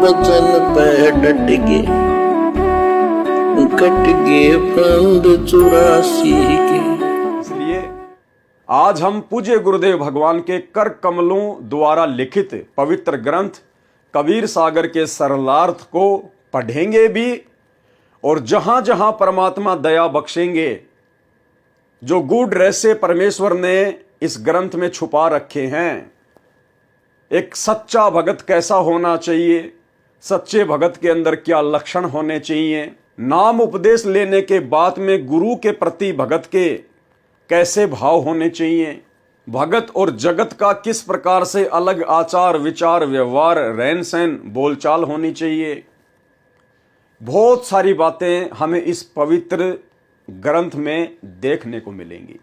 बचन पे डट के कट गए फंद 84 के। इसलिए आज हम पूज्य गुरुदेव भगवान के कर कमलों द्वारा लिखित पवित्र ग्रंथ कबीर सागर के सरलार्थ को पढ़ेंगे भी, और जहां जहां परमात्मा दया बख्शेंगे, जो गूढ़ रहस्य परमेश्वर ने इस ग्रंथ में छुपा रखे हैं, एक सच्चा भगत कैसा होना चाहिए, सच्चे भगत के अंदर क्या लक्षण होने चाहिए, नाम उपदेश लेने के बाद में गुरु के प्रति भगत के कैसे भाव होने चाहिए, भगत और जगत का किस प्रकार से अलग आचार विचार व्यवहार रहन सहन बोलचाल होनी चाहिए, बहुत सारी बातें हमें इस पवित्र ग्रंथ में देखने को मिलेंगी।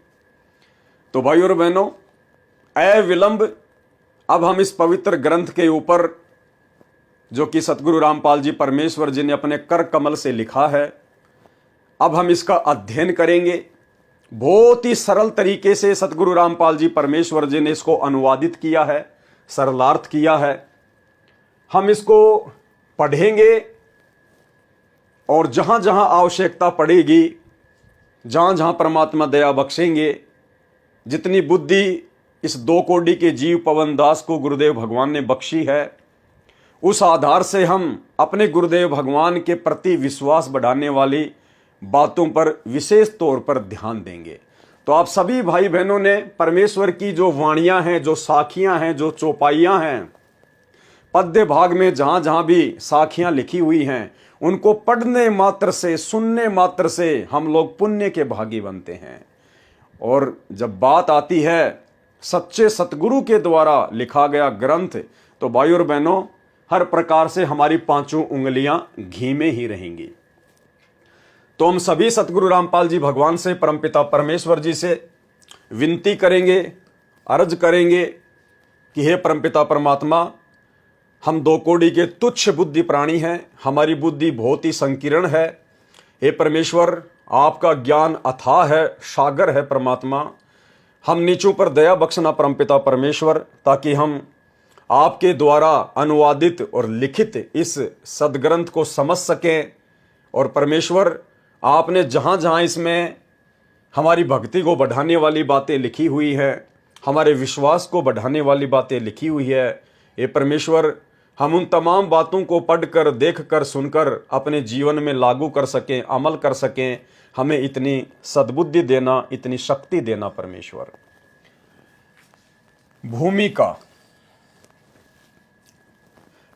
तो भाई और बहनों, अविलंब अब हम इस पवित्र ग्रंथ के ऊपर, जो कि सतगुरु रामपाल जी परमेश्वर जी ने अपने कर कमल से लिखा है, अब हम इसका अध्ययन करेंगे। बहुत ही सरल तरीके से सतगुरु रामपाल जी परमेश्वर जी ने इसको अनुवादित किया है, सरलार्थ किया है। हम इसको पढ़ेंगे और जहां जहां आवश्यकता पड़ेगी, जहां जहां परमात्मा दया बख्शेंगे, जितनी बुद्धि इस 2 कोटि के जीव पवन दास को गुरुदेव भगवान ने बख्शी है, उस आधार से हम अपने गुरुदेव भगवान के प्रति विश्वास बढ़ाने वाली बातों पर विशेष तौर पर ध्यान देंगे। तो आप सभी भाई बहनों ने परमेश्वर की जो वाणियां हैं, जो साखियां हैं, जो चौपाइयां हैं, पद्य भाग में जहां जहां भी साखियां लिखी हुई हैं, उनको पढ़ने मात्र से, सुनने मात्र से हम लोग पुण्य के भागी बनते हैं। और जब बात आती है सच्चे सतगुरु के द्वारा लिखा गया ग्रंथ, तो भाई और बहनों, हर प्रकार से हमारी 5 उंगलियां घी में ही रहेंगी। तो हम सभी सतगुरु रामपाल जी भगवान से, परमपिता परमेश्वर जी से विनती करेंगे, अर्ज करेंगे कि हे परमपिता परमात्मा, हम 2 कोटि के तुच्छ बुद्धि प्राणी हैं, हमारी बुद्धि बहुत ही संकीर्ण है। हे परमेश्वर, आपका ज्ञान अथाह है, सागर है परमात्मा। हम नीचों पर दया बख्शना परमपिता परमेश्वर, ताकि हम आपके द्वारा अनुवादित और लिखित इस सदग्रंथ को समझ सकें। और परमेश्वर, आपने जहां जहां इसमें हमारी भक्ति को बढ़ाने वाली बातें लिखी हुई है, हमारे विश्वास को बढ़ाने वाली बातें लिखी हुई है, ये परमेश्वर, हम उन तमाम बातों को पढ़कर, देखकर, सुनकर अपने जीवन में लागू कर सकें, अमल कर सकें। हमें इतनी सद्बुद्धि देना, इतनी शक्ति देना परमेश्वर। भूमिका।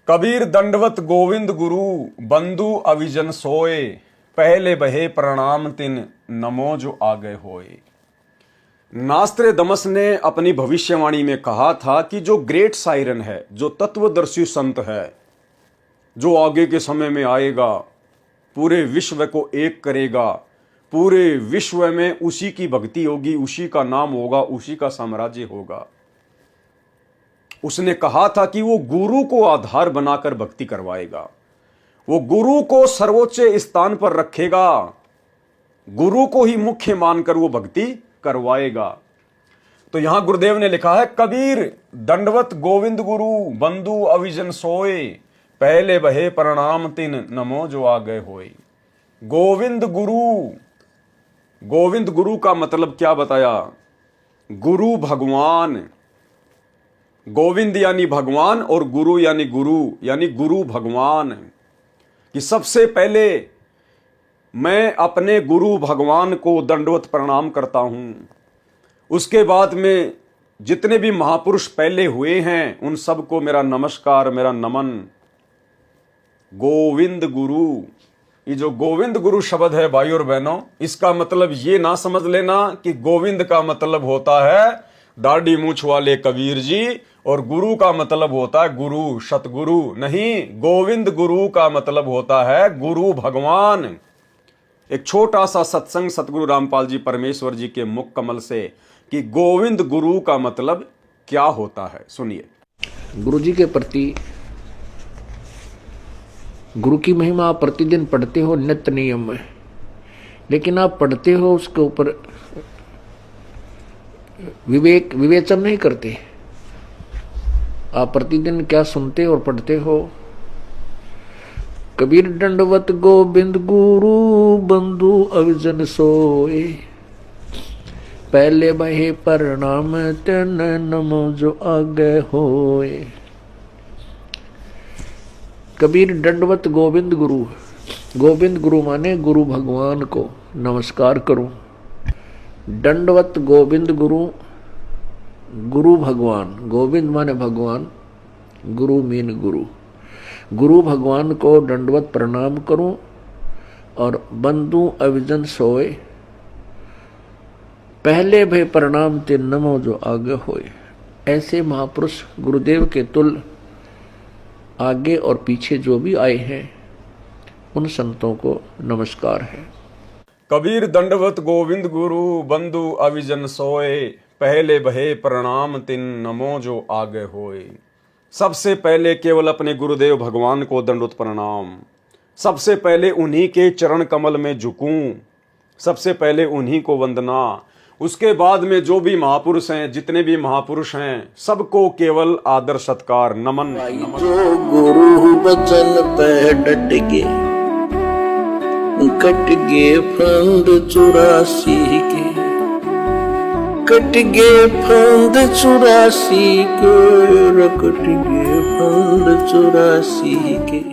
कबीर दंडवत गोविंद गुरु बंधु अविजन सोए, पहले बहे प्रणाम तिन नमो जो आगे होए। नास्त्रे दमस ने अपनी भविष्यवाणी में कहा था कि जो ग्रेट साइरन है, जो तत्वदर्शी संत है, जो आगे के समय में आएगा, पूरे विश्व को एक करेगा, पूरे विश्व में उसी की भक्ति होगी, उसी का नाम होगा, उसी का साम्राज्य होगा। उसने कहा था कि वो गुरु को आधार बनाकर भक्ति करवाएगा, वो गुरु को सर्वोच्च स्थान पर रखेगा, गुरु को ही मुख्य मानकर वो भक्ति करवाएगा। तो यहां गुरुदेव ने लिखा है, कबीर दंडवत गोविंद गुरु बंधु अविजन सोए, पहले बहे प्रणाम तिन नमो जो आगे होए। गोविंद गुरु, गोविंद गुरु का मतलब क्या बताया? गुरु भगवान। गोविंद यानी भगवान और गुरु यानी गुरु भगवान। कि सबसे पहले मैं अपने गुरु भगवान को दंडवत प्रणाम करता हूं, उसके बाद में जितने भी महापुरुष पहले हुए हैं उन सबको मेरा नमस्कार, मेरा नमन। गोविंद गुरु, ये जो गोविंद गुरु शब्द है भाई और बहनों, इसका मतलब ये ना समझ लेना कि गोविंद का मतलब होता है दाढ़ी मूछ वाले कबीर जी और गुरु का मतलब होता है गुरु, सतगुरु। नहीं, गोविंद गुरु का मतलब होता है गुरु भगवान। एक छोटा सा सत्संग सतगुरु रामपाल जी परमेश्वर जी के मुख कमल से कि गोविंद गुरु का मतलब क्या होता है, सुनिए। गुरु जी के प्रति, गुरु की महिमा आप प्रतिदिन पढ़ते हो नित्य नियम में, लेकिन आप पढ़ते हो उसके ऊपर विवेचन नहीं करते। आप प्रतिदिन क्या सुनते और पढ़ते हो कबीर दंडवत गोविंद गुरु बंधु अविजन सोए, पहले बहे प्रणाम तेन नमो जो आगे होए। कबीर दंडवत गोविंद गुरु, गोविंद गुरु माने गुरु भगवान को नमस्कार करूं। दंडवत गोविंद गुरु, गुरु भगवान, गोविंद माने भगवान, गुरु मीन गुरु, गुरु भगवान को दंडवत प्रणाम करूं। और बंधु अविजन सोए, पहले भय प्रणाम ते नमो जो आगे होए। ऐसे महापुरुष गुरुदेव के तुल्य आगे और पीछे जो भी आए हैं उन संतों को नमस्कार है। कबीर दंडवत गोविंद गुरु बंधु अविजन सोए, पहले बहे प्रणाम तिन नमो जो आगे होए। सबसे पहले केवल अपने गुरुदेव भगवान को दंडवत प्रणाम, सबसे पहले उन्हीं के चरण कमल में झुकूं, सबसे पहले उन्हीं को वंदना। उसके बाद में जो भी महापुरुष हैं, जितने भी महापुरुष हैं, सबको केवल आदर सत्कार नमन। जो गुरु बचन पे डट गे, कट गे फंद 84 के, कट गे फंद 84 के, कट गे फंद 84 के।